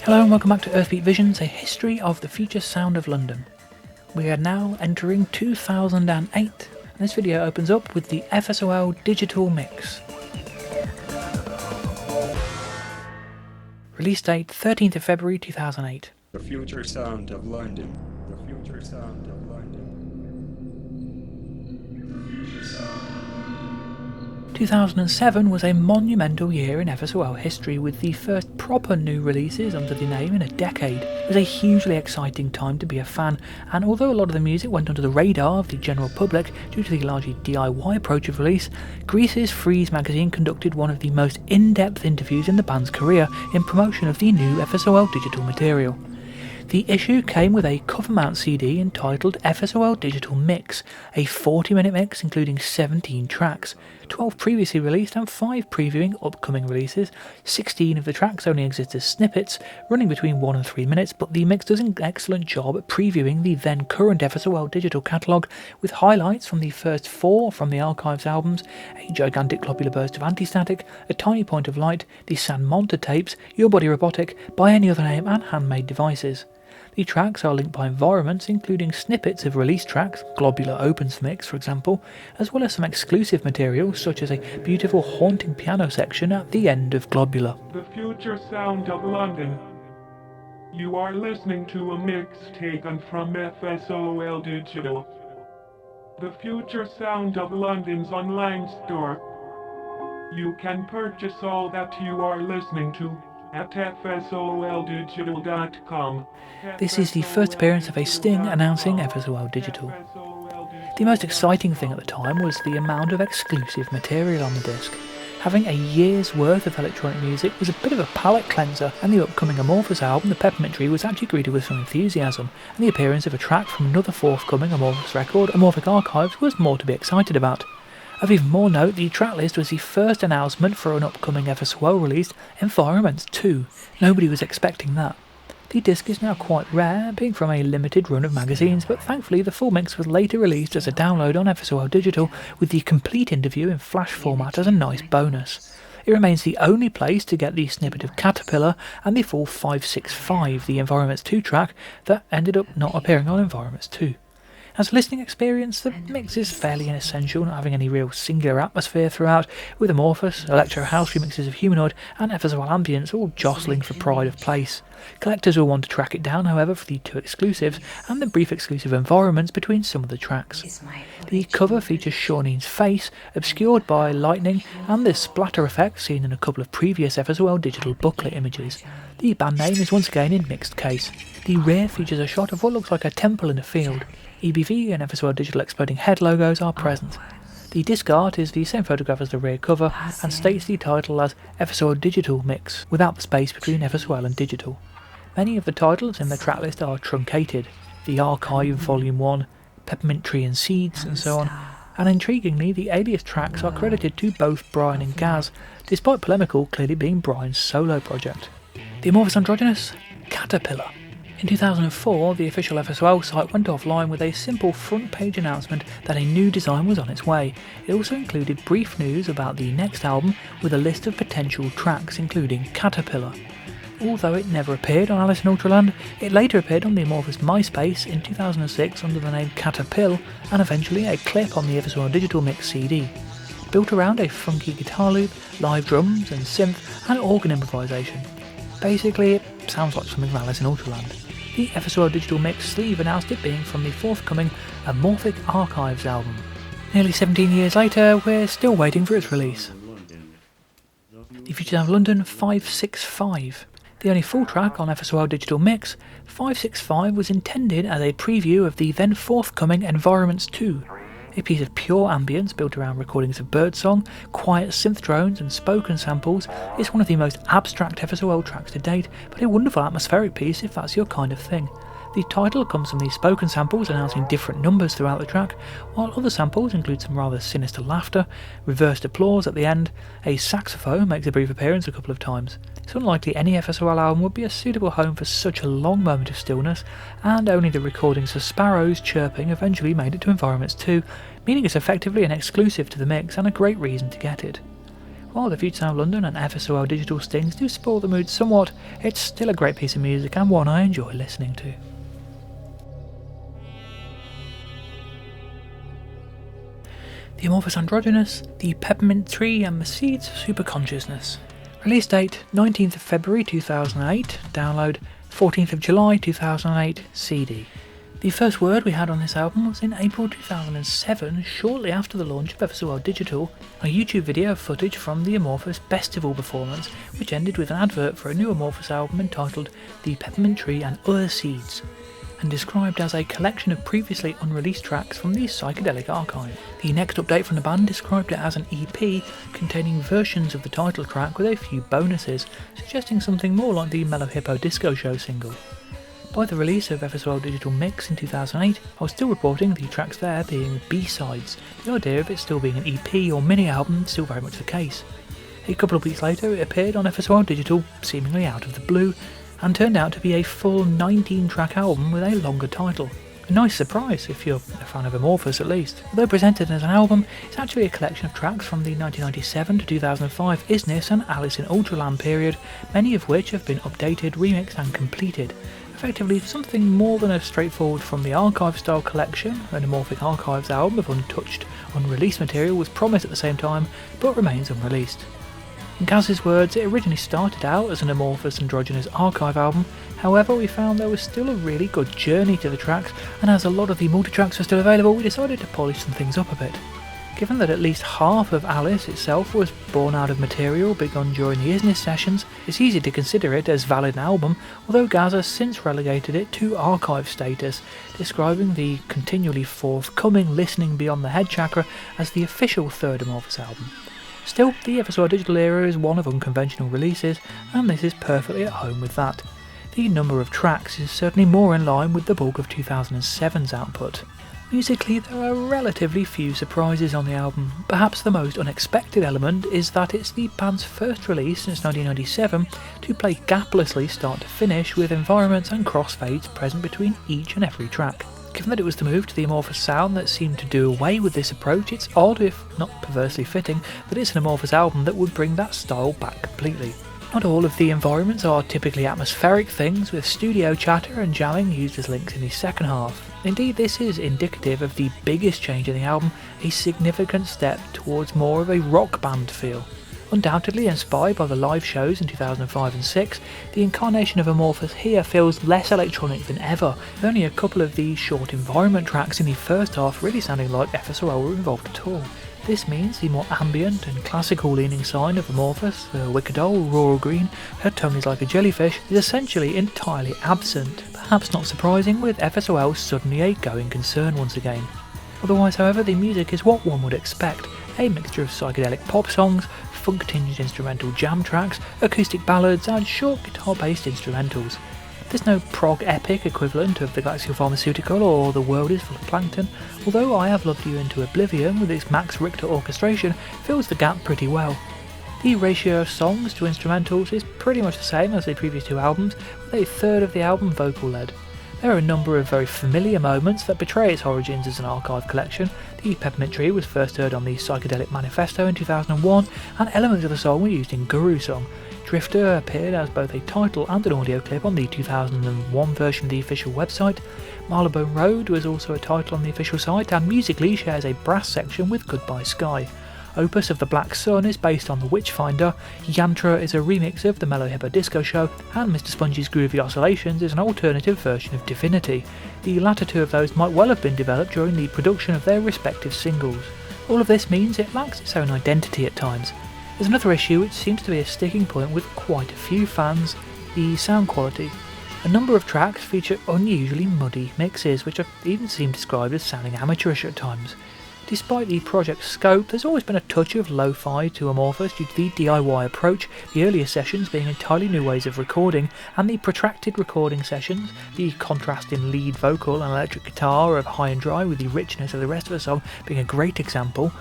Hello and welcome back to Earthbeat Visions, a history of the future sound of London. We are now entering 2008, and this video opens up with the FSOL digital mix. Release date 13th of February 2008. The future sound of London. The future sound of London. 2007 was a monumental year in FSOL history, with the first proper new releases under the name in a decade. It was a hugely exciting time to be a fan, and although a lot of the music went under the radar of the general public due to the largely DIY approach of release, Greece's Freeze magazine conducted one of the most in-depth interviews in the band's career in promotion of the new FSOL digital material. The issue came with a cover mount CD entitled FSOL Digital Mix, a 40-minute mix including 17 tracks, 12 previously released and 5 previewing upcoming releases. 16 of the tracks only exist as snippets, running between 1 and 3 minutes, but the mix does an excellent job at previewing the then current FSOL digital catalogue, with highlights from the first 4 from the Archives albums, a gigantic globular burst of Anti-Static, a tiny point of light, the San Monta tapes, Your Body Robotic, By Any Other Name and Handmade Devices. The tracks are linked by environments, including snippets of release tracks, Globular Opens Mix for example, as well as some exclusive material such as a beautiful haunting piano section at the end of Globular. The future sound of London. You are listening to a mix taken from FSOL Digital. The future sound of London's online store. You can purchase all that you are listening to at FSOLdigital.com. This is the first appearance of a sting announcing FSOL Digital. The most exciting thing at the time was the amount of exclusive material on the disc. Having a year's worth of electronic music was a bit of a palate cleanser, and the upcoming Amorphous album, The Peppermint, was actually greeted with some enthusiasm, and the appearance of a track from another forthcoming Amorphous record, Amorphic Archives, was more to be excited about. Of even more note, the tracklist was the first announcement for an upcoming FSOL release, Environments 2. Nobody was expecting that. The disc is now quite rare, being from a limited run of magazines, but thankfully the full mix was later released as a download on FSOL Digital, with the complete interview in flash format as a nice bonus. It remains the only place to get the snippet of Caterpillar and the full 565, the Environments 2 track, that ended up not appearing on Environments 2. As a listening experience, the mix is fairly inessential, not having any real singular atmosphere throughout, with Amorphous, Electro House remixes of Humanoid and FSOL Ambience all jostling for pride of place. Collectors will want to track it down, however, for the 2 exclusives and the brief exclusive environments between some of the tracks. The cover features Shaunene's face, obscured by lightning, and the splatter effect seen in a couple of previous FSOL digital booklet images. The band name is once again in mixed case. The rear features a shot of what looks like a temple in a field. EBV and FSOL Digital exploding head logos are present. The disc art is the same photograph as the rear cover and states the title as FSOL Digital Mix, without the space between FSOL and Digital. Many of the titles in the tracklist are truncated, the Archive Volume 1, Peppermint Tree and Seeds, and so on, and intriguingly the alias tracks are credited to both Brian and Gaz, despite Polemical clearly being Brian's solo project. The Amorphous Androgynous? Caterpillar. In 2004, the official FSOL site went offline with a simple front-page announcement that a new design was on its way. It also included brief news about the next album with a list of potential tracks, including Caterpillar. Although it never appeared on Alice in Ultraland, it later appeared on the Amorphous MySpace in 2006 under the name Caterpill, and eventually a clip on the FSOL Digital Mix CD. Built around a funky guitar loop, live drums and synth, and organ improvisation. Basically, it sounds like something from Alice in Ultraland. The FSOL Digital Mix sleeve announced it being from the forthcoming Amorphic Archives album. Nearly 17 years later, we're still waiting for its release. The Future Sound of London 565. The only full track on FSOL Digital Mix, 565 was intended as a preview of the then forthcoming Environments 2. A piece of pure ambience built around recordings of birdsong, quiet synth drones and spoken samples, is one of the most abstract FSOL tracks to date, but a wonderful atmospheric piece if that's your kind of thing. The title comes from the spoken samples announcing different numbers throughout the track, while other samples include some rather sinister laughter, reversed applause at the end. A saxophone makes a brief appearance a couple of times. It's unlikely any FSOL album would be a suitable home for such a long moment of stillness, and only the recordings of sparrows chirping eventually made it to Environments 2, meaning it's effectively an exclusive to the mix and a great reason to get it. While the Future Sound of London and FSOL digital stings do spoil the mood somewhat, it's still a great piece of music and one I enjoy listening to. The Amorphous Androgynous, the Peppermint Tree and the Seeds of Superconsciousness. Release date 19th of February 2008, download 14th of July 2008, CD. The first word we had on this album was in April 2007, shortly after the launch of FSOL Digital, a YouTube video of footage from the Amorphous Festival performance, which ended with an advert for a new Amorphous album entitled The Peppermint Tree and Other Seeds, and described as a collection of previously unreleased tracks from the psychedelic archive. The next update from the band described it as an EP containing versions of the title track with a few bonuses, suggesting something more like the Mellow Hippo Disco Show single. By the release of FSOL Digital Mix in 2008, I was still reporting the tracks there being B-sides, the idea of it still being an EP or mini-album is still very much the case. A couple of weeks later it appeared on FSOL Digital, seemingly out of the blue, and turned out to be a full 19-track album with a longer title. A nice surprise if you're a fan of Amorphous at least. Although presented as an album, it's actually a collection of tracks from the 1997 to 2005 Isness and Alice in Ultraland period, many of which have been updated, remixed and completed. Effectively something more than a straightforward from the archive style collection. An Amorphic Archives album of untouched, unreleased material was promised at the same time, but remains unreleased. In Gaz's words, it originally started out as an Amorphous Androgynous archive album, however we found there was still a really good journey to the tracks, and as a lot of the multi-tracks were still available we decided to polish some things up a bit. Given that at least half of Alice itself was born out of material begun during the Isness sessions, it's easy to consider it as valid an album, although Gaz has since relegated it to archive status, describing the continually forthcoming Listening Beyond the Head Chakra as the official third Amorphous album. Still, the FSOL Digital era is one of unconventional releases, and this is perfectly at home with that. The number of tracks is certainly more in line with the bulk of 2007's output. Musically, there are relatively few surprises on the album. Perhaps the most unexpected element is that it's the band's first release since 1997 to play gaplessly start to finish with environments and crossfades present between each and every track. Given that it was the move to the Amorphous sound that seemed to do away with this approach, it's odd, if not perversely fitting, that it's an Amorphous album that would bring that style back completely. Not all of the environments are typically atmospheric things, with studio chatter and jamming used as links in the second half. Indeed, this is indicative of the biggest change in the album, a significant step towards more of a rock band feel. Undoubtedly inspired by the live shows in 2005 and 6, the incarnation of Amorphous here feels less electronic than ever, with only a couple of the short environment tracks in the first half really sounding like FSOL were involved at all. This means the more ambient and classical leaning side of Amorphous, the wicked old rural green, her tone is like a jellyfish, is essentially entirely absent, perhaps not surprising with FSOL suddenly a going concern once again. Otherwise, however, the music is what one would expect, a mixture of psychedelic pop songs, funk-tinged instrumental jam tracks, acoustic ballads and short guitar-based instrumentals. There's no prog epic equivalent of The Galaxy Pharmaceutical or The World is Full of Plankton, although I Have Loved You Into Oblivion with its Max Richter orchestration fills the gap pretty well. The ratio of songs to instrumentals is pretty much the same as the previous two albums, with a third of the album vocal-led. There are a number of very familiar moments that betray its origins as an archive collection. The Peppermint Tree was first heard on the Psychedelic Manifesto in 2001, and elements of the song were used in Guru Song. Drifter appeared as both a title and an audio clip on the 2001 version of the official website. Marylebone Road was also a title on the official site, and musically shares a brass section with Goodbye Sky. Opus of the Black Sun is based on the Witchfinder, Yantra is a remix of the Mellow Hippo Disco Show, and Mr. Sponge's Groovy Oscillations is an alternative version of Divinity. The latter two of those might well have been developed during the production of their respective singles. All of this means it lacks its own identity at times. There's another issue which seems to be a sticking point with quite a few fans, the sound quality. A number of tracks feature unusually muddy mixes, which have even seemed described as sounding amateurish at times. Despite the project's scope, there's always been a touch of lo-fi to Amorphous due to the DIY approach, the earlier sessions being entirely new ways of recording, and the protracted recording sessions, the contrast in lead vocal and electric guitar of High and Dry with the richness of the rest of the song being a great example.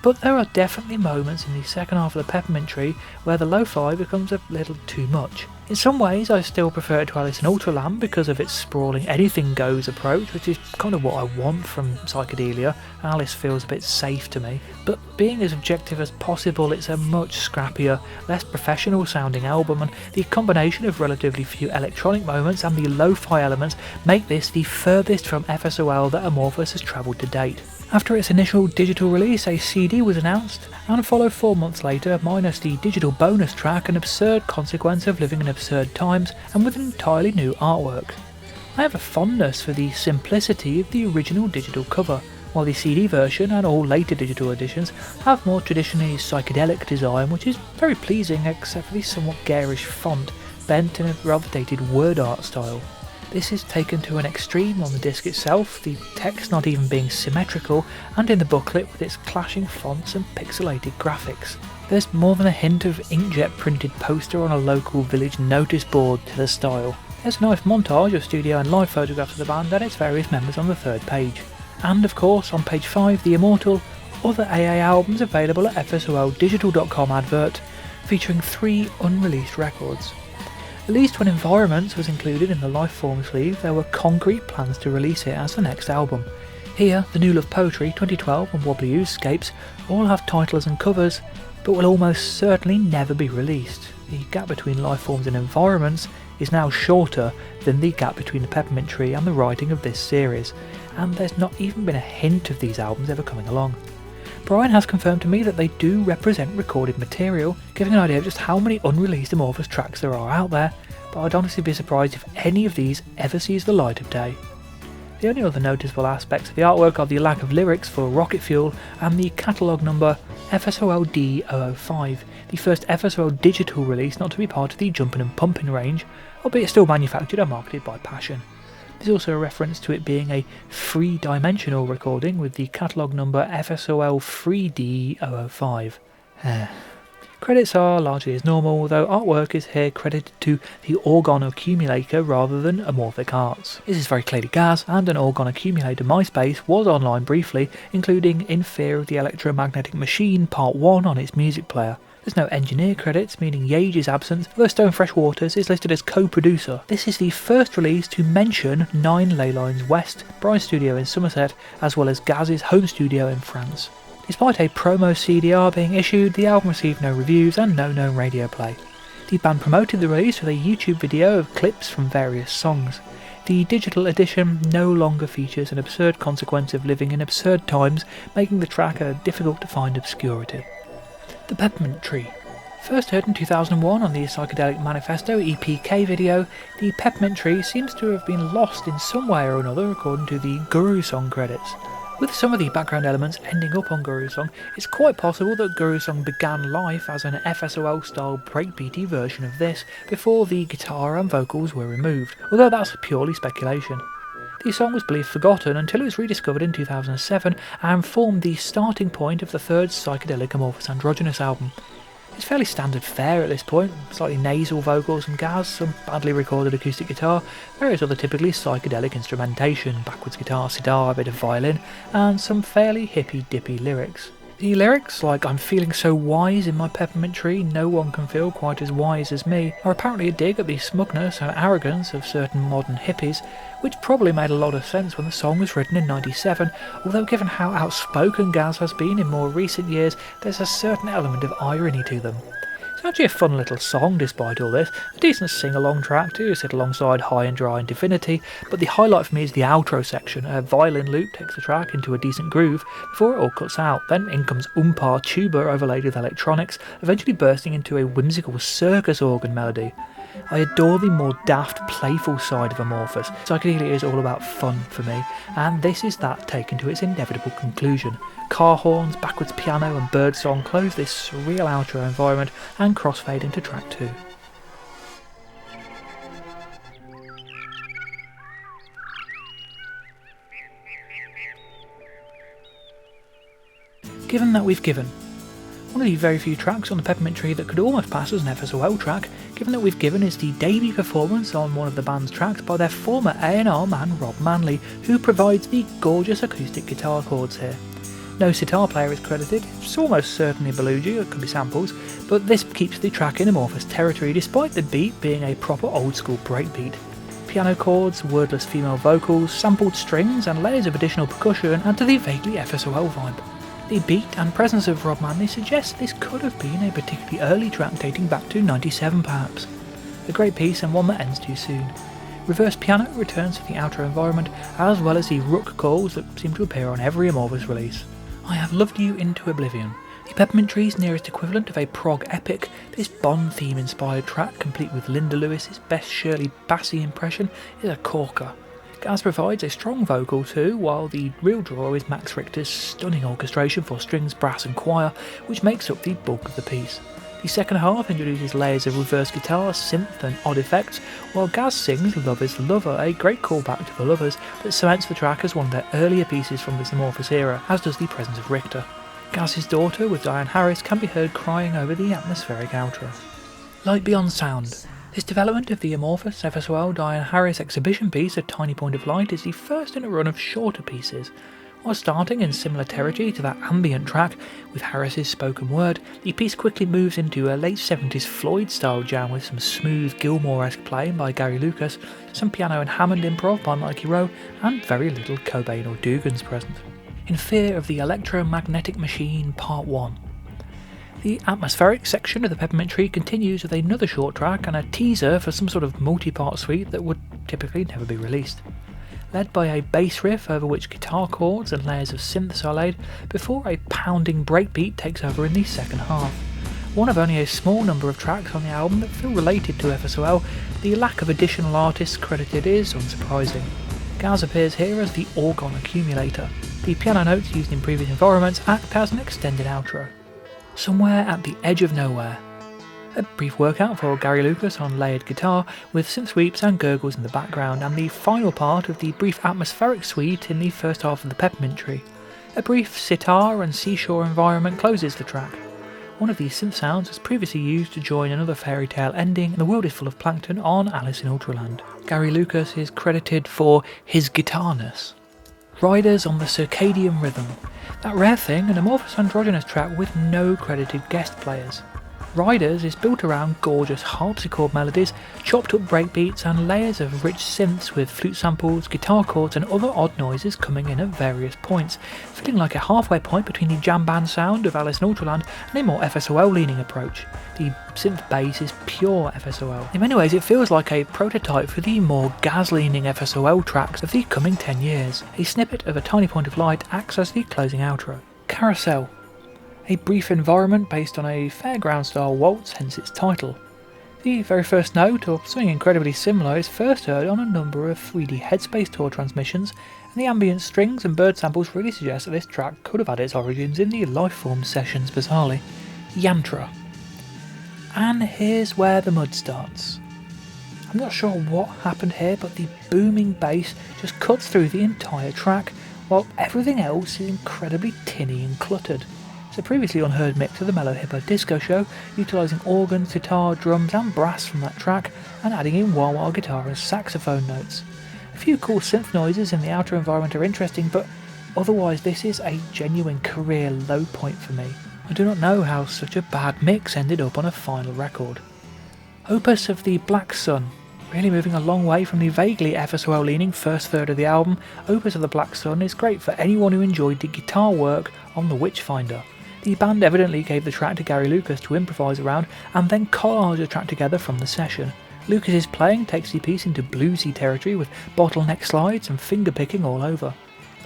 But there are definitely moments in the second half of the Peppermint Tree where the lo-fi becomes a little too much. In some ways I still prefer it to Alice in Ultraland because of its sprawling anything goes approach, which is kind of what I want from psychedelia. Alice feels a bit safe to me, but being as objective as possible, it's a much scrappier, less professional sounding album, and the combination of relatively few electronic moments and the lo-fi elements make this the furthest from FSOL that Amorphous has travelled to date. After its initial digital release, a CD was announced, and followed 4 months later, minus the digital bonus track, An Absurd Consequence of Living in Absurd Times, and with an entirely new artwork. I have a fondness for the simplicity of the original digital cover, while the CD version and all later digital editions have more traditionally psychedelic design, which is very pleasing except for the somewhat garish font, bent in a rather dated word art style. This is taken to an extreme on the disc itself, the text not even being symmetrical, and in the booklet with its clashing fonts and pixelated graphics. There's more than a hint of inkjet printed poster on a local village notice board to the style. There's a nice montage of studio and live photographs of the band and its various members on the third page. And of course on page 5 the immortal Other AA albums available at FSOLdigital.com advert, featuring 3 unreleased records. At least when Environments was included in the Lifeform sleeve, there were concrete plans to release it as the next album. Here, The New Love Poetry, 2012 and Wobbly Oozescapes all have titles and covers, but will almost certainly never be released. The gap between Lifeforms and Environments is now shorter than the gap between the Peppermint Tree and the writing of this series, and there's not even been a hint of these albums ever coming along. Brian has confirmed to me that they do represent recorded material, giving an idea of just how many unreleased Amorphous tracks there are out there, but I'd honestly be surprised if any of these ever sees the light of day. The only other noticeable aspects of the artwork are the lack of lyrics for Rocket Fuel and the catalogue number FSOL-D005, the first FSOL digital release not to be part of the Jumpin' and Pumpin' range, albeit still manufactured and marketed by Passion. There's also a reference to it being a 3-dimensional recording with the catalogue number FSOL-3D005. Credits are largely as normal, though artwork is here credited to the Orgon Accumulator rather than Amorphic Arts. This is very clearly Gaz, and an Orgon Accumulator MySpace was online briefly, including In Fear of the Electromagnetic Machine Part 1 on its music player. There's no engineer credits, meaning Yage is absent, although Stone Fresh Waters is listed as co-producer. This is the first release to mention 9 Ley Lines West, Brian's studio in Somerset, as well as Gaz's home studio in France. Despite a promo CDR being issued, the album received no reviews and no known radio play. The band promoted the release with a YouTube video of clips from various songs. The digital edition no longer features An Absurd Consequence of Living in Absurd Times, making the track a difficult to find obscurity. The Peppermint Tree. First heard in 2001 on the Psychedelic Manifesto EPK video, the Peppermint Tree seems to have been lost in some way or another according to the Guru Song credits. With some of the background elements ending up on Guru Song, it's quite possible that Guru Song began life as an FSOL-style breakbeaty version of this before the guitar and vocals were removed, although that's purely speculation. The song was believed forgotten until it was rediscovered in 2007 and formed the starting point of the third psychedelic Amorphous Androgynous album. It's fairly standard fare at this point, slightly nasal vocals and Gaz, some badly recorded acoustic guitar, various other typically psychedelic instrumentation, backwards guitar, sitar, a bit of violin, and some fairly hippy-dippy lyrics. The lyrics, like "I'm feeling so wise in my peppermint tree, no one can feel quite as wise as me," are apparently a dig at the smugness and arrogance of certain modern hippies, which probably made a lot of sense when the song was written in '97, although given how outspoken Gaz has been in more recent years, there's a certain element of irony to them. It's actually a fun little song despite all this, a decent sing-along track to sit alongside High and Dry and Divinity, but the highlight for me is the outro section. A violin loop takes the track into a decent groove before it all cuts out, then in comes Umpar tuba overlaid with electronics, eventually bursting into a whimsical circus organ melody. I adore the more daft, playful side of Amorphous. Psychedelia is all about fun for me, and this is that taken to its inevitable conclusion. Car horns, backwards piano and birdsong close this surreal outro environment and crossfade into track 2. Given that we've given. One of the very few tracks on the Peppermint Tree that could almost pass as an FSOL track, given that we've given, is the debut performance on one of the band's tracks by their former A&R man Rob Manley, who provides the gorgeous acoustic guitar chords here. No sitar player is credited. It's almost certainly Belugi, it could be samples, but this keeps the track in Amorphous territory despite the beat being a proper old school breakbeat. Piano chords, wordless female vocals, sampled strings and layers of additional percussion add to the vaguely FSOL vibe. The beat and presence of Rob Manley suggests this could have been a particularly early track dating back to '97 perhaps. A great piece and one that ends too soon. Reverse piano returns to the outer environment, as well as the rook calls that seem to appear on every Amorphous release. I Have Loved You Into Oblivion. The Peppermint Tree's nearest equivalent of a prog epic, this Bond theme inspired track, complete with Linda Lewis's best Shirley Bassey impression, is a corker. Gaz provides a strong vocal too, while the real draw is Max Richter's stunning orchestration for strings, brass and choir, which makes up the bulk of the piece. The second half introduces layers of reverse guitar, synth and odd effects, while Gaz sings Love Is Lover, a great callback to The Lovers that cements the track as one of their earlier pieces from this Amorphous era, as does the presence of Richter. Gaz's daughter with Diane Harris can be heard crying over the atmospheric outro. Light Beyond Sound. This development of the Amorphous FSOL Diane Harris exhibition piece, A Tiny Point of Light, is the first in a run of shorter pieces. While starting in similar territory to that ambient track, with Harris's spoken word, the piece quickly moves into a late 70s Floyd-style jam with some smooth Gilmore-esque playing by Garry Lucas, some piano and Hammond improv by Mikey Rowe, and very little Cobain or Dougans present. In Fear of the Electromagnetic Machine Part 1. The atmospheric section of the Peppermint Tree continues with another short track and a teaser for some sort of multi-part suite that would typically never be released. Led by a bass riff over which guitar chords and layers of synths are laid, before a pounding breakbeat takes over in the second half. One of only a small number of tracks on the album that feel related to FSOL, the lack of additional artists credited is unsurprising. Gaz appears here as the orgon accumulator. The piano notes used in previous environments act as an extended outro. Somewhere at the Edge of Nowhere. A brief workout for Garry Lucas on layered guitar, with synth sweeps and gurgles in the background, and the final part of the brief atmospheric suite in the first half of the Peppermint Tree. A brief sitar and seashore environment closes the track. One of these synth sounds was previously used to join another fairy tale ending, The World is Full of Plankton, on Alice in Ultraland. Garry Lucas is credited for his guitarness. Riders on the Circadian Rhythm. That rare thing, an Amorphous Androgynous track with no credited guest players. Riders is built around gorgeous harpsichord melodies, chopped up breakbeats and layers of rich synths with flute samples, guitar chords and other odd noises coming in at various points, feeling like a halfway point between the jam band sound of Alice in Ultraland and a more FSOL leaning approach. The synth bass is pure FSOL. In many ways it feels like a prototype for the more Gaz leaning FSOL tracks of the coming 10 years. A snippet of A Tiny Point of Light acts as the closing outro. Carousel. A brief environment based on a fairground-style waltz, hence its title. The very first note, or something incredibly similar, is first heard on a number of 3D Headspace Tour transmissions, and the ambient strings and bird samples really suggest that this track could have had its origins in the Lifeform sessions, bizarrely. Yantra. And here's where the mud starts. I'm not sure what happened here, but the booming bass just cuts through the entire track, while everything else is incredibly tinny and cluttered. It's a previously unheard mix of the Mellow Hippo Disco Show, utilising organs, guitar, drums and brass from that track, and adding in wah-wah guitar and saxophone notes. A few cool synth noises in the outer environment are interesting, but otherwise this is a genuine career low point for me. I do not know how such a bad mix ended up on a final record. Opus of the Black Sun. Really moving a long way from the vaguely FSOL leaning first third of the album, Opus of the Black Sun is great for anyone who enjoyed the guitar work on The Witchfinder. The band evidently gave the track to Garry Lucas to improvise around and then collage the track together from the session. Lucas's playing takes the piece into bluesy territory with bottleneck slides and finger picking all over.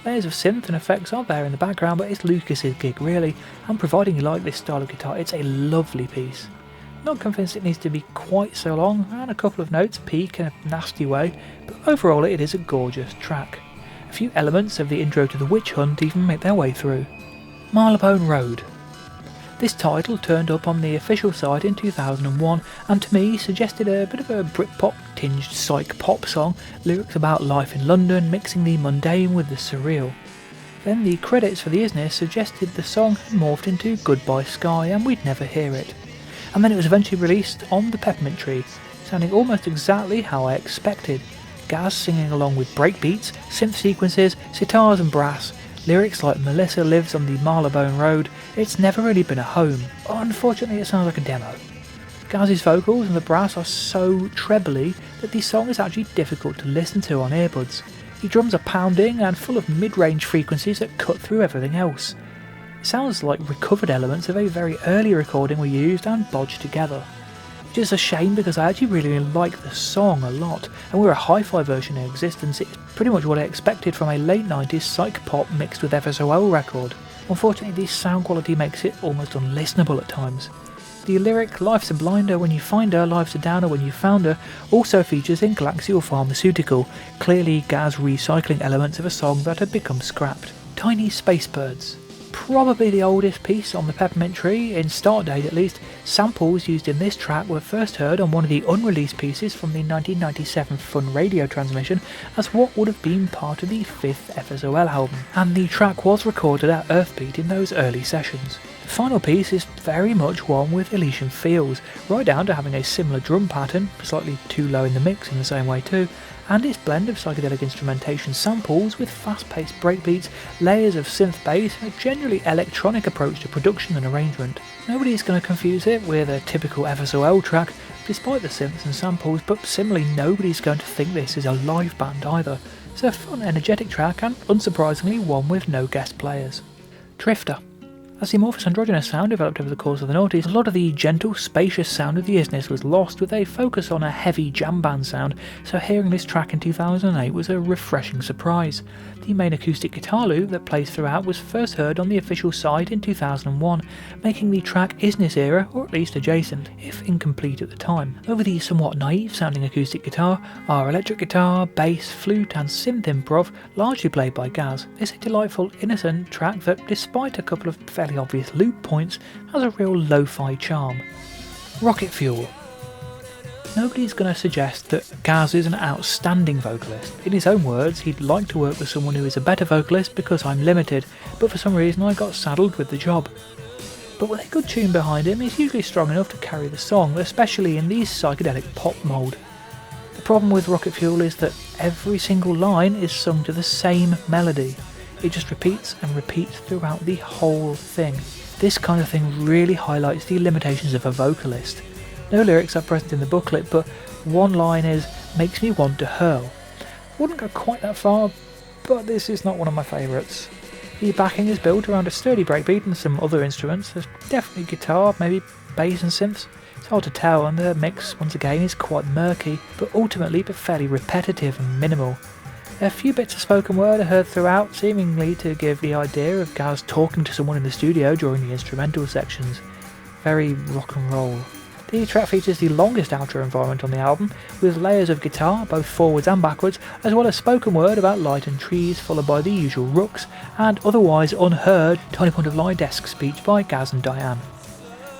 Layers of synth and effects are there in the background, but it's Lucas's gig really, and providing you like this style of guitar, it's a lovely piece. Not convinced it needs to be quite so long, and a couple of notes peak in a nasty way, but overall it is a gorgeous track. A few elements of the intro to The Witch Hunt even make their way through. Marylebone Road. This title turned up on the official site in 2001 and to me suggested a bit of a Britpop tinged psych pop song, lyrics about life in London mixing the mundane with the surreal. Then the credits for the Isness suggested the song had morphed into Goodbye Sky and we'd never hear it. And then it was eventually released on the Peppermint Tree, sounding almost exactly how I expected. Gaz singing along with breakbeats, synth sequences, sitars and brass, Lyrics like Melissa lives on the Marylebone Road, it's never really been a home. Unfortunately, it sounds like a demo. Gaz's vocals and the brass are so trebly that the song is actually difficult to listen to on earbuds. The drums are pounding and full of mid-range frequencies that cut through everything else. It sounds like recovered elements of a very early recording were used and bodged together. Which is a shame because I actually really like the song a lot, and with a hi-fi version in existence, it's pretty much what I expected from a late 90s psych pop mixed with FSOL record. Unfortunately, the sound quality makes it almost unlistenable at times. The lyric "Life's a blinder when you find her, life's a downer when you found her" also features in Glaxial Pharmaceutical, clearly Gaz recycling elements of a song that had become scrapped. Tiny Space Birds. Probably the oldest piece on the Peppermint tree, in start date at least. Samples used in this track were first heard on one of the unreleased pieces from the 1997 Fun radio transmission as what would have been part of the 5th FSOL album, and the track was recorded at Earthbeat in those early sessions. The final piece is very much one with Elysian feels, right down to having a similar drum pattern, slightly too low in the mix in the same way too, and its blend of psychedelic instrumentation samples with fast-paced breakbeats, layers of synth bass, and a generally electronic approach to production and arrangement. Nobody's going to confuse it with a typical FSOL track, despite the synths and samples, but similarly nobody's going to think this is a live band either. It's a fun, energetic track, and unsurprisingly one with no guest players. Drifter. As the Amorphous Androgynous sound developed over the course of the noughties, a lot of the gentle, spacious sound of the isness was lost with a focus on a heavy jam band sound, so hearing this track in 2008 was a refreshing surprise. The main acoustic guitar loop that plays throughout was first heard on the official site in 2001, making the track isness era, or at least adjacent, if incomplete at the time. Over the somewhat naive sounding acoustic guitar are electric guitar, bass, flute and synth improv, largely played by Gaz. It's a delightful, innocent track that, despite a couple of fairly obvious loop points, has a real lo-fi charm. Rocket Fuel. Nobody's going to suggest that Gaz is an outstanding vocalist. In his own words, he'd like to work with someone who is a better vocalist because I'm limited, but for some reason I got saddled with the job. But with a good tune behind him, he's usually strong enough to carry the song, especially in the psychedelic pop mould. The problem with Rocket Fuel is that every single line is sung to the same melody. It just repeats and repeats throughout the whole thing. This kind of thing really highlights the limitations of a vocalist. No lyrics are present in the booklet, but one line is "makes me want to hurl." Wouldn't go quite that far, but this is not one of my favourites. The backing is built around a sturdy breakbeat and some other instruments. There's definitely guitar, maybe bass and synths. It's hard to tell, and the mix once again is quite murky, but ultimately fairly repetitive and minimal. A few bits of spoken word are heard throughout, seemingly to give the idea of Gaz talking to someone in the studio during the instrumental sections. Very rock and roll. The track features the longest outro environment on the album, with layers of guitar, both forwards and backwards, as well as spoken word about light and trees, followed by the usual rooks, and otherwise unheard tiny point of light desk speech by Gaz and Diane.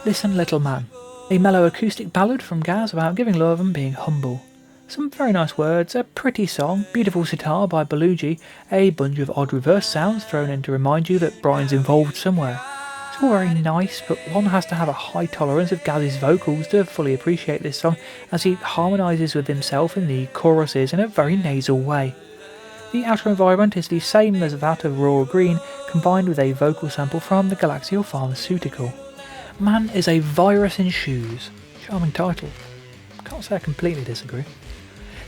Listen Little Man. A mellow acoustic ballad from Gaz about giving love and being humble. Some very nice words, a pretty song, beautiful sitar by Belugi, a bunch of odd reverse sounds thrown in to remind you that Brian's involved somewhere. It's all very nice, but one has to have a high tolerance of Gaz's vocals to fully appreciate this song, as he harmonises with himself in the choruses in a very nasal way. The outer environment is the same as that of Raw Green, combined with a vocal sample from the Glaxial Pharmaceutical. Man is a Virus in Shoes. Charming title. Can't say I completely disagree.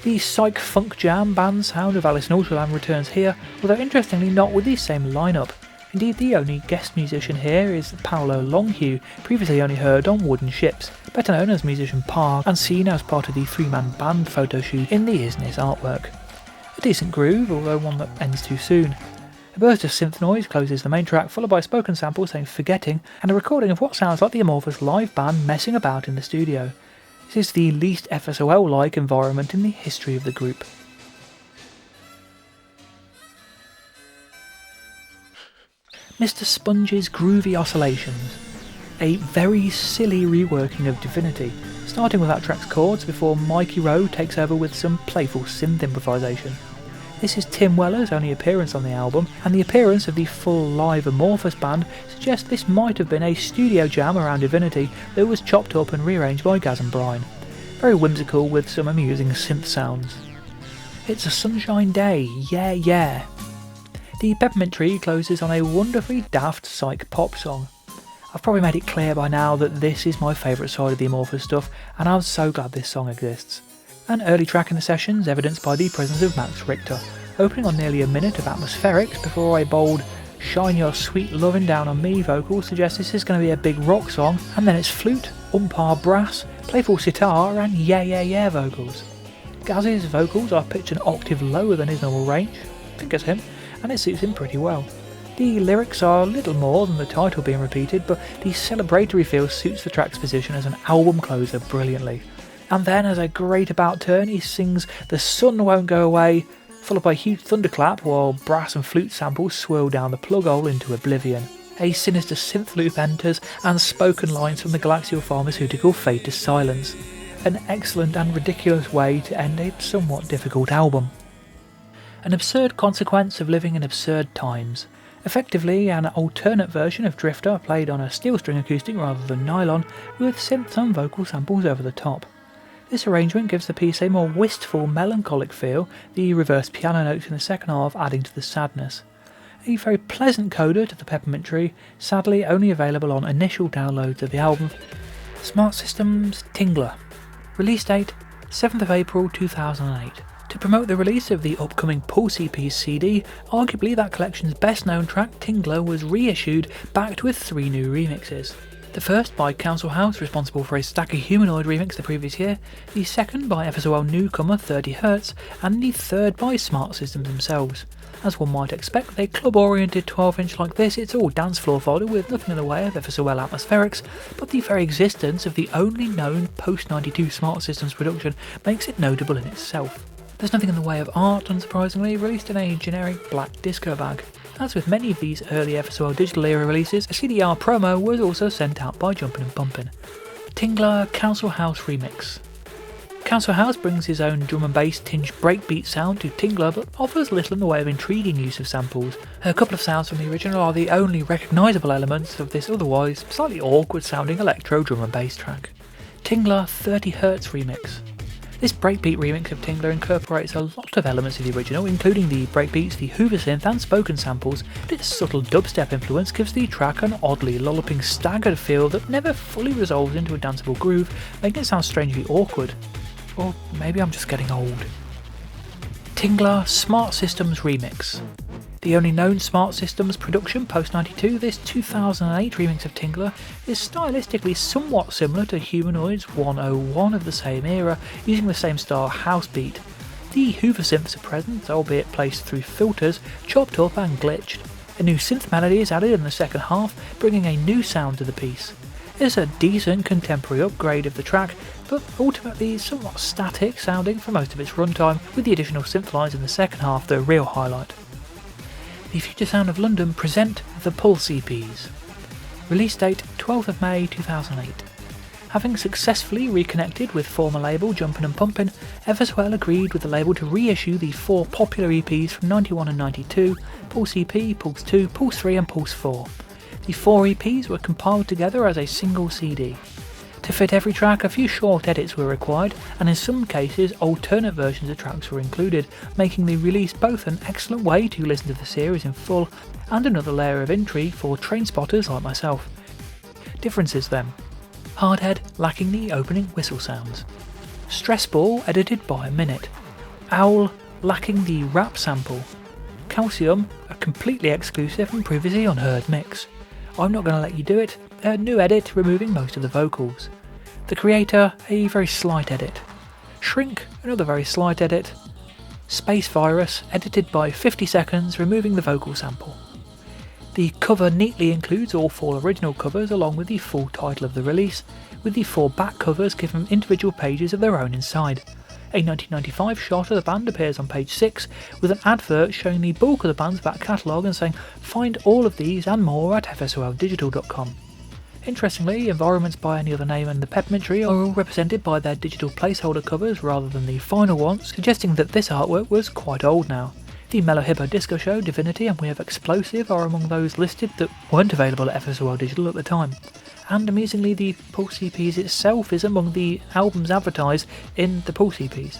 The psych funk jam band sound of Alice in Ultraland returns here, although interestingly not with the same lineup. Indeed, the only guest musician here is Paolo Longhue, previously only heard on Wooden Ships, better known as musician Park, and seen as part of the three-man band photo shoot in the Isness artwork. A decent groove, although one that ends too soon. A burst of synth noise closes the main track, followed by a spoken sample saying "forgetting", and a recording of what sounds like the Amorphous live band messing about in the studio. This is the least FSOL-like environment in the history of the group. Mr. Sponge's Groovy Oscillations. A very silly reworking of Divinity, starting with that track's chords before Mikey Rowe takes over with some playful synth improvisation. This is Tim Weller's only appearance on the album, and the appearance of the full live Amorphous band suggests this might have been a studio jam around Divinity that was chopped up and rearranged by Gaz and Brian. Very whimsical with some amusing synth sounds. It's a sunshine day, yeah yeah. The Peppermint tree closes on a wonderfully daft psych pop song. I've probably made it clear by now that this is my favourite side of the Amorphous stuff, and I'm so glad this song exists. An early track in the sessions evidenced by the presence of Max Richter, opening on nearly a minute of atmospherics before a bold "Shine your sweet lovin' down on me" vocal suggests this is going to be a big rock song, and then it's flute, umpar brass, playful sitar and yeah yeah yeah vocals. Gaz's vocals are pitched an octave lower than his normal range, I think it's him, and it suits him pretty well. The lyrics are little more than the title being repeated, but the celebratory feel suits the track's position as an album closer brilliantly. And then, as a great about turn, he sings "The Sun Won't Go Away," followed by a huge thunderclap while brass and flute samples swirl down the plug hole into oblivion. A sinister synth loop enters, and spoken lines from the Galaxial Pharmaceutical fade to silence. An excellent and ridiculous way to end a somewhat difficult album. An absurd consequence of living in absurd times. Effectively an alternate version of Drifter played on a steel string acoustic rather than nylon, with synths and vocal samples over the top. This arrangement gives the piece a more wistful, melancholic feel, the reversed piano notes in the second half adding to the sadness. A very pleasant coda to the Peppermint tree, sadly only available on initial downloads of the album. Smart Systems Tingler. Release date 7th of April 2008. To promote the release of the upcoming Pulse EP's CD, arguably that collection's best known track, Tingler, was reissued, backed with 3 new remixes. The first by Council House, responsible for a Stacky Humanoid remix the previous year, the second by FSOL newcomer 30Hz, and the third by Smart Systems themselves. As one might expect, with a club-oriented 12-inch like this, it's all dance floor fodder with nothing in the way of FSOL atmospherics, but the very existence of the only known post-92 Smart Systems production makes it notable in itself. There's nothing in the way of art, unsurprisingly, released in a generic black disco bag. As with many of these early FSOL digital era releases, a CDR promo was also sent out by Jumpin' and Pumpin'. Tingler Council House Remix. Council House brings his own drum and bass tinged breakbeat sound to Tingler, but offers little in the way of intriguing use of samples. A couple of sounds from the original are the only recognisable elements of this otherwise slightly awkward sounding electro drum and bass track. Tingler 30Hz Remix. This breakbeat remix of Tingler incorporates a lot of elements of the original, including the breakbeats, the Hoover synth and spoken samples, but its subtle dubstep influence gives the track an oddly lolloping staggered feel that never fully resolves into a danceable groove, making it sound strangely awkward. Or maybe I'm just getting old. Tingler Smart Systems Remix. The only known Smart Systems production post-92, this 2008 remix of Tingler is stylistically somewhat similar to Humanoid's 101 of the same era, using the same style house beat. The Hoover synths are present, albeit placed through filters, chopped up and glitched. A new synth melody is added in the second half, bringing a new sound to the piece. It's a decent contemporary upgrade of the track, but ultimately somewhat static sounding for most of its runtime, with the additional synth lines in the second half the real highlight. The Future Sound of London present the Pulse EPs. Release date 12th of May 2008. Having successfully reconnected with former label Jumpin' and Pumpin', FSOL agreed with the label to reissue the 4 popular EPs from 91 and 92, Pulse EP, Pulse 2, Pulse 3 and Pulse 4. The 4 EPs were compiled together as a single CD. To fit every track, a few short edits were required, and in some cases alternate versions of tracks were included, making the release both an excellent way to listen to the series in full, and another layer of intrigue for train spotters like myself. Differences then. Hardhead lacking the opening whistle sounds. Stressball edited by a minute. Owl lacking the rap sample. Calcium a completely exclusive and previously unheard mix. I'm not going to let you do it. A new edit removing most of the vocals. The Creator, a very slight edit. Shrink, another very slight edit. Space Virus, edited by 50 seconds, removing the vocal sample. The cover neatly includes all 4 original covers along with the full title of the release, with the 4 back covers given individual pages of their own inside. A 1995 shot of the band appears on page 6, with an advert showing the bulk of the band's back catalogue and saying, "Find all of these and more at FSOLdigital.com. Interestingly, environments by any other name in the Peppermint tree are all represented by their digital placeholder covers rather than the final ones, suggesting that this artwork was quite old now. The Mellow Hippo Disco Show, Divinity and We Have Explosive are among those listed that weren't available at FSOL Digital at the time. And amusingly, the Pulse EPs itself is among the albums advertised in the Pulse EPs.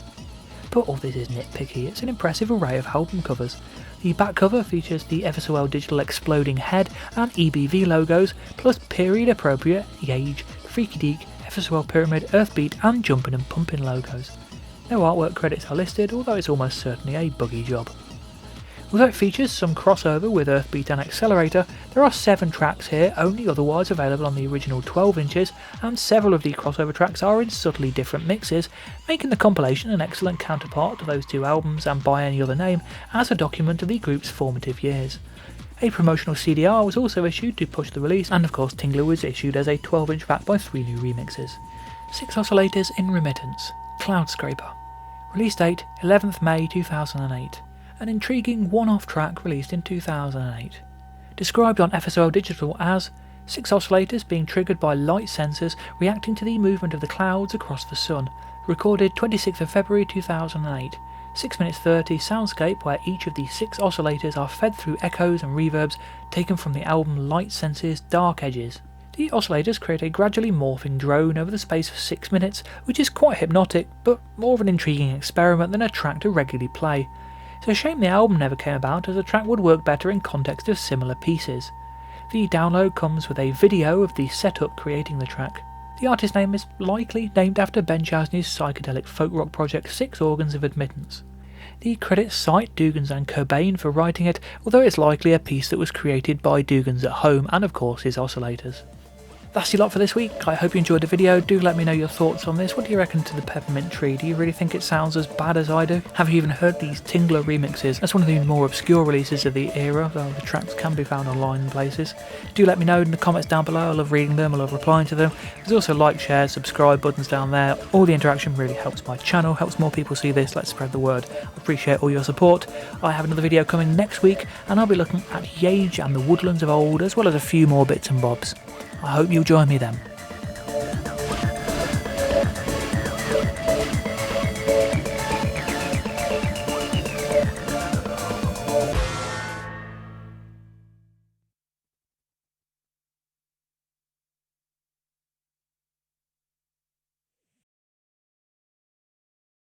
but all this is nitpicky, it's an impressive array of album covers. The back cover features the FSOL digital exploding head and EBV logos, plus period appropriate Yage, Freaky Deek, FSOL Pyramid, Earthbeat and Jumpin' and Pumpin' logos. No artwork credits are listed, although it's almost certainly a buggy job. Although it features some crossover with Earthbeat and Accelerator, there are 7 tracks here only otherwise available on the original 12 inches, and several of the crossover tracks are in subtly different mixes, making the compilation an excellent counterpart to those 2 albums and by any other name as a document of the group's formative years. A promotional CDR was also issued to push the release, and of course Tingler was issued as a 12-inch back by 3 new remixes. 6 Oscillators in Remittance, Cloudscraper. Release date 11th May 2008. An intriguing one-off track released in 2008. Described on FSOL Digital as 6 oscillators being triggered by light sensors reacting to the movement of the clouds across the sun. Recorded 26th of February 2008. 6 minutes 30 soundscape where each of the 6 oscillators are fed through echoes and reverbs taken from the album Light Senses Dark Edges. The oscillators create a gradually morphing drone over the space of 6 minutes, which is quite hypnotic, but more of an intriguing experiment than a track to regularly play. It's a shame the album never came about, as the track would work better in context of similar pieces. The download comes with a video of the setup creating the track. The artist name is likely named after Ben Chasney's psychedelic folk rock project 6 Organs of Admittance. The credits cite Dougans and Cobain for writing it, although it's likely a piece that was created by Dougans at home and of course his oscillators. That's your lot for this week. I hope you enjoyed the video. Do let me know your thoughts on this. What do you reckon to the Peppermint tree? Do you really think it sounds as bad as I do? Have you even heard these Tingler remixes? That's one of the more obscure releases of the era, though the tracks can be found online in places. Do let me know in the comments down below. I love reading them, I love replying to them. There's also like, share, subscribe buttons down there. All the interaction really helps my channel, helps more people see this. Let's spread the word. I appreciate all your support. I have another video coming next week, and I'll be looking at Yage and the Woodlands of Old, as well as a few more bits and bobs. I hope you'll join me then.